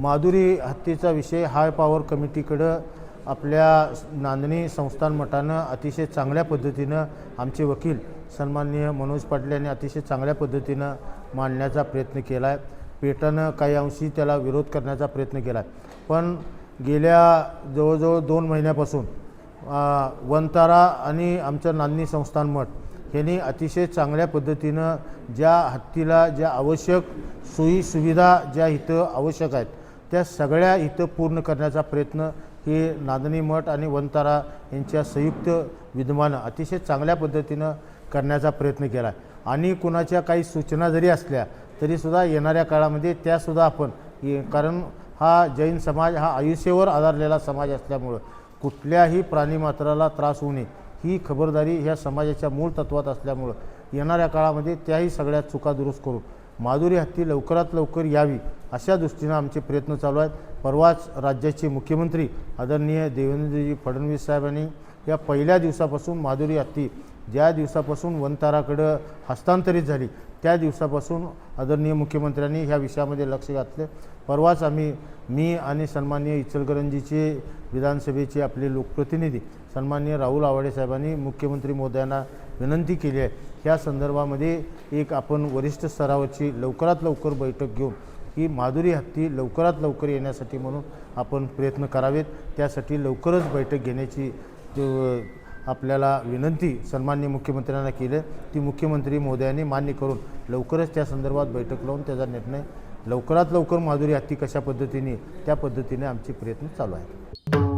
माधुरी हत्येचा विषय high power कमिटीकडं आपल्या नांदणी संस्थान मठानं अतिशय चांगल्या पद्धतीनं आमचे वकील सन्माननीय मनोज पाटील यांनी अतिशय चांगल्या पद्धतीनं मांडण्याचा प्रयत्न केला आहे। पेटानं काही अंशी त्याला विरोध करण्याचा प्रयत्न केला आहे, पण गेल्या जवळजवळ 2 महिन्यापासून वंतारा आणि आमचं नांदणी संस्थान मठ यांनी अतिशय चांगल्या पद्धतीनं ज्या हत्तीला ज्या आवश्यक सोयी सुविधा ज्या इथं आवश्यक आहेत त्या सगळ्या इथं पूर्ण करण्याचा प्रयत्न हे नांदणी मठ आणि वंतारा यांच्या संयुक्त विद्यमानं अतिशय चांगल्या पद्धतीनं करण्याचा प्रयत्न केला आहे। आणि कुणाच्या काही सूचना जरी असल्या तरीसुद्धा येणाऱ्या काळामध्ये त्यासुद्धा आपण कारण हा जैन समाज हा आयुष्यावर आधारलेला समाज असल्यामुळं कुठल्याही प्राणीमात्राला त्रास होऊ नये ही खबरदारी ह्या समाजाच्या मूळ तत्वात असल्यामुळं येणाऱ्या काळामध्ये त्याही सगळ्या चुका दुरुस्त करून माधुरी हत्ती लवकरात लवकर यावी अशा दृष्टीनं आमचे प्रयत्न चालू आहेत। परवाच राज्याचे मुख्यमंत्री आदरणीय देवेंद्रजी फडणवीस साहेबांनी या पहिल्या दिवसापासून माधुरी हत्ती ज्या दिवसापासून वंताराकडं हस्तांतरित झाली त्या दिवसापासून आदरणीय मुख्यमंत्र्यांनी ह्या विषयामध्ये लक्ष घातले। परवाच मी आणि सन्माननीय इचलकरंजीचे विधानसभेचे आपले लोकप्रतिनिधी सन्माननीय राहुल आवाडे साहेबांनी मुख्यमंत्री महोदयांना विनंती केली आहे ह्या संदर्भामध्ये एक आपण वरिष्ठ स्तरावरची लवकरात लवकर बैठक घेऊन ही माधुरी हत्ती लवकरात लवकर येण्यासाठी म्हणून आपण प्रयत्न करावेत। त्यासाठी लवकरच बैठक घेण्याची आपल्याला विनंती सन्माननीय मुख्यमंत्र्यांना केली, ती मुख्यमंत्री महोदयांनी मान्य करून लवकरच त्या संदर्भात बैठक लावून त्याचा निर्णय लवकरात लवकर माधुरी हत्ती कशा पद्धतीने त्या पद्धतीने आमचे प्रयत्न चालू आहेत।